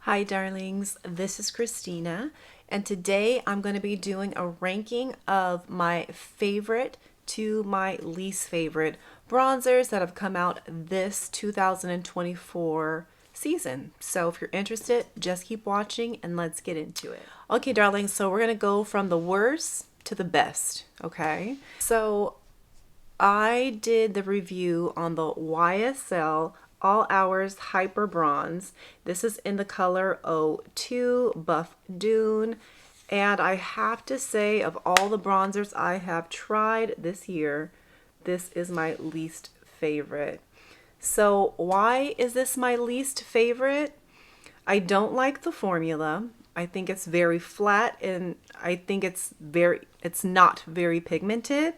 Hi darlings, this is Christina, and today I'm going to be doing a ranking of my favorite to my least favorite bronzers that have come out this 2024 season. So if you're interested, just keep watching and let's get into it. Okay darlings, so we're going to go from the worst to the best, okay? So I did the review on the YSL All Hours Hyper Bronze. This is in the color 02 Buff Dune. And I have to say, of all the bronzers I have tried this year, this is my least favorite. So why is this my least favorite? I don't like the formula. I think it's very flat and I think it's not very pigmented.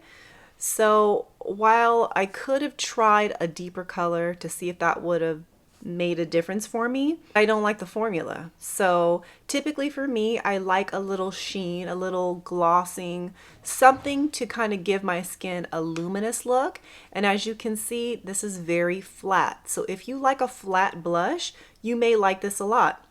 So while I could have tried a deeper color to see if that would have made a difference for me, I don't like the formula. So typically for me, I like a little sheen, a little glossing, something to kind of give my skin a luminous look. And as you can see, this is very flat. So if you like a flat blush, you may like this a lot.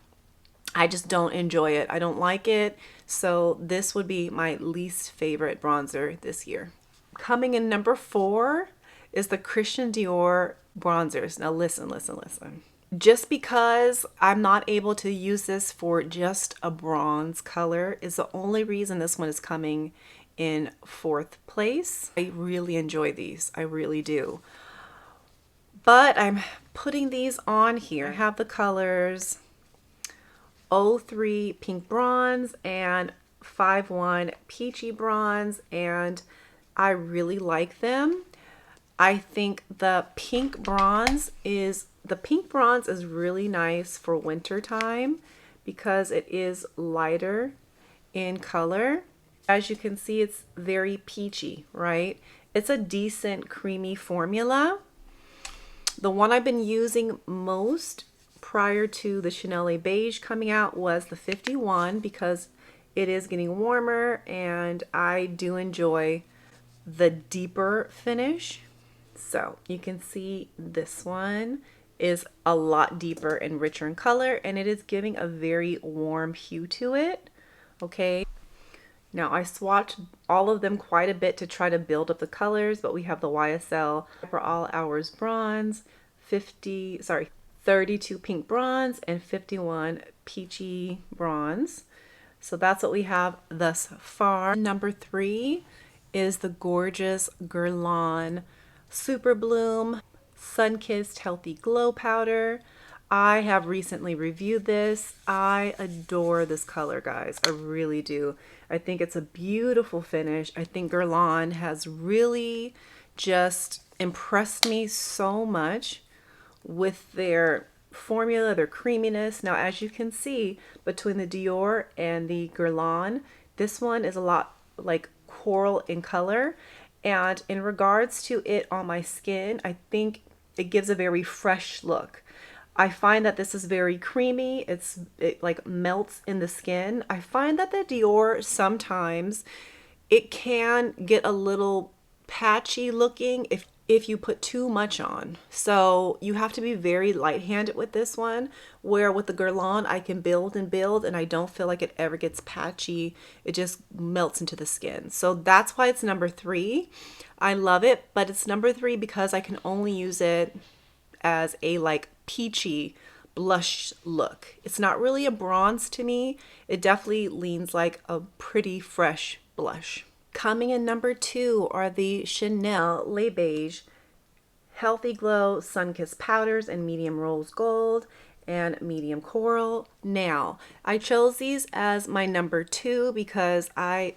I just don't enjoy it. I don't like it. So this would be my least favorite bronzer this year. Coming in number 4 is the Christian Dior bronzers. Now listen. Just because I'm not able to use this for just a bronze color is the only reason this one is coming in 4th place. I really enjoy these. I really do. But I'm putting these on here. I have the colors 03 Pink Bronze and 51 Peachy Bronze, and I really like them. I think the pink bronze is really nice for winter time because it is lighter in color. As you can see, it's very peachy, right? It's a decent creamy formula. The one I've been using most prior to the Chanel Beige coming out was the 51 because it is getting warmer and I do enjoy the deeper finish. So you can see this one is a lot deeper and richer in color, and it is giving a very warm hue to it. Okay, now I swatched all of them quite a bit to try to build up the colors, but we have the YSL for All Hours Bronze, 32 Pink Bronze, and 51 Peachy Bronze. So that's what we have thus far. Number 3 is the gorgeous GUERLAIN SUPERBLOOM Sun-Kissed Healthy Glow Powder. I have recently reviewed this. I adore this color, guys. I really do. I think it's a beautiful finish. I think GUERLAIN has really just impressed me so much with their formula, their creaminess. Now, as you can see, between the DIOR and the GUERLAIN, this one is a lot like coral in color, and in regards to it on my skin, I think it gives a very fresh look. I find that this is very creamy. It like melts in the skin. I find that the DIOR sometimes it can get a little patchy looking if you put too much on. So you have to be very light-handed with this one, where with the GUERLAIN I can build and I don't feel like it ever gets patchy. It just melts into the skin. So that's why it's number 3. I love it, but it's number 3 because I can only use it as a like peachy blush look. It's not really a bronze to me. It definitely leans like a pretty fresh blush. Coming in number 2 are the Chanel Beige Healthy Glow Sun-Kissed Powders in medium rose gold and medium coral. Now, I chose these as my number 2 because I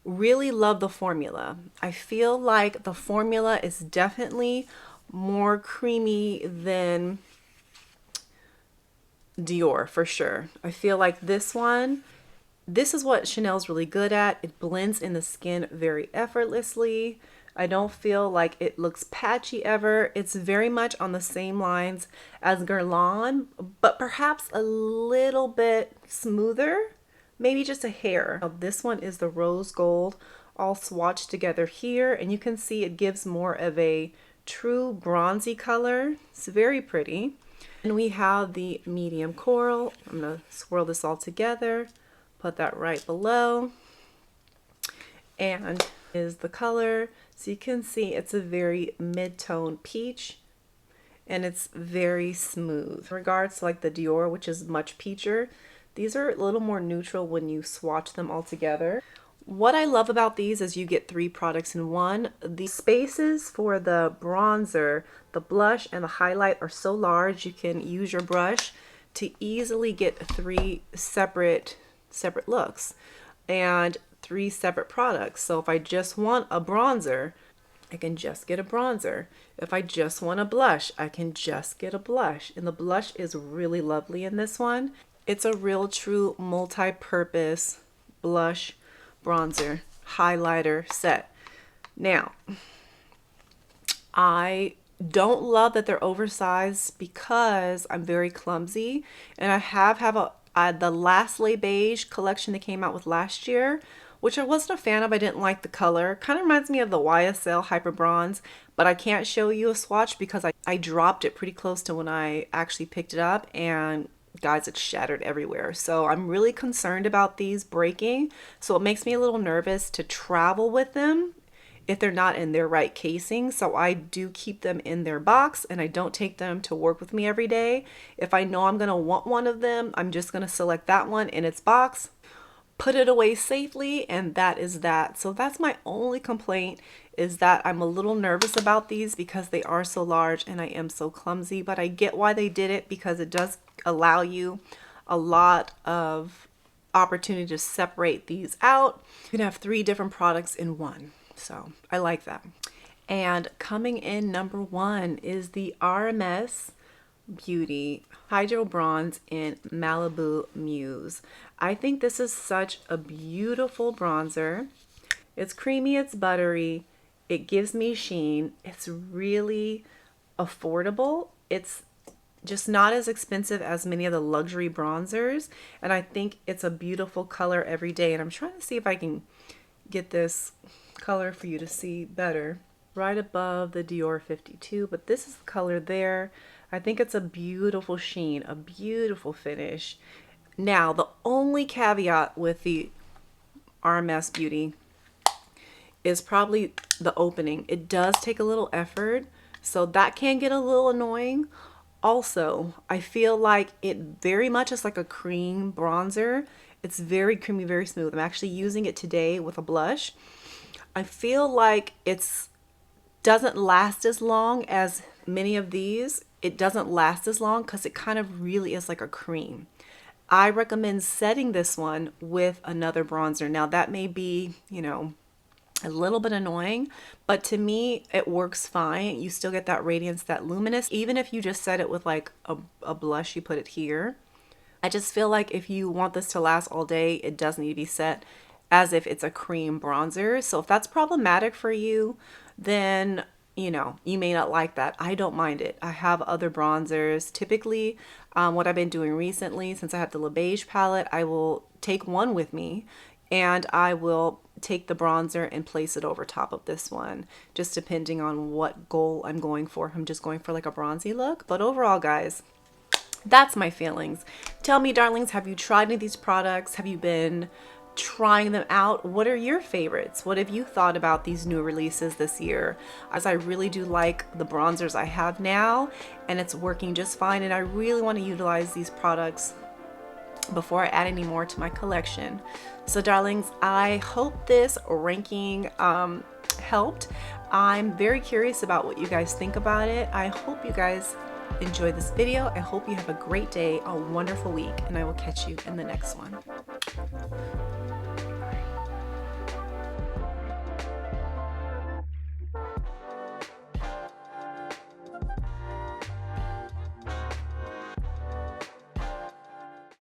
really love the formula. I feel like the formula is definitely more creamy than DIOR for sure. I feel like this is what Chanel's really good at. It blends in the skin very effortlessly. I don't feel like it looks patchy ever. It's very much on the same lines as GUERLAIN, but perhaps a little bit smoother, maybe just a hair. Now, this one is the rose gold all swatched together here, and you can see it gives more of a true bronzy color. It's very pretty. And we have the medium coral. I'm going to swirl this all together, put that right below. And is the color. So you can see it's a very mid-tone peach, and it's very smooth. In regards to like the Dior, which is much peacher, these are a little more neutral when you swatch them all together. What I love about these is you get 3 products in one. The spaces for the bronzer, the blush, and the highlight are so large you can use your brush to easily get 3 separate looks and 3 separate products. So if I just want a bronzer, I can just get a bronzer. If I just want a blush, I can just get a blush. And the blush is really lovely in this one. It's a real true multi-purpose blush, bronzer, highlighter set. Now, I don't love that they're oversized because I'm very clumsy, and I have the last Beige collection they came out with last year, which I wasn't a fan of. I didn't like the color. Kind of reminds me of the YSL Hyper Bronze, but I can't show you a swatch because I dropped it pretty close to when I actually picked it up, and guys, it's shattered everywhere. So I'm really concerned about these breaking. So it makes me a little nervous to travel with them if they're not in their right casing. So I do keep them in their box, and I don't take them to work with me every day. If I know I'm gonna want one of them, I'm just gonna select that one in its box, put it away safely, and that is that. So that's my only complaint, is that I'm a little nervous about these because they are so large and I am so clumsy. But I get why they did it, because it does allow you a lot of opportunity to separate these out. You can have 3 different products in one. So I like that. And coming in number 1 is the RMS Beauty Hydro Bronze in Malibu Muse. I think this is such a beautiful bronzer. It's creamy, it's buttery, it gives me sheen, it's really affordable, it's just not as expensive as many of the luxury bronzers, and I think it's a beautiful color every day. And I'm trying to see if I can get this color for you to see better. Right above the Dior 52, but this is the color there. I think it's a beautiful sheen, a beautiful finish. Now, the only caveat with the RMS Beauty is probably the opening. It does take a little effort, so that can get a little annoying. Also, I feel like it very much is like a cream bronzer. It's very creamy, very smooth. I'm actually using it today with a blush. I feel like it's doesn't last as long as many of these. It doesn't last as long because it kind of really is like a cream. I recommend setting this one with another bronzer. Now that may be, you know, a little bit annoying, but to me it works fine. You still get that radiance, that luminous, even if you just set it with like a blush, you put it here. I just feel like if you want this to last all day, it does need to be set as if it's a cream bronzer. So if that's problematic for you, then you know, you may not like that. I don't mind it. I have other bronzers. Typically, what I've been doing recently, since I have the BEIGE palette, I will take one with me and I will take the bronzer and place it over top of this one, just depending on what goal I'm going for. If I'm just going for like a bronzy look. But overall, guys, that's my feelings. Tell me, darlings, have you tried any of these products? Have you been trying them out? What are your favorites? What have you thought about these new releases this year? As I really do like the bronzers I have now, and it's working just fine, and I really want to utilize these products before I add any more to my collection. So darlings, I hope this ranking helped. I'm very curious about what you guys think about it. I hope you guys enjoy this video. I hope you have a great day, a wonderful week, and I will catch you in the next one.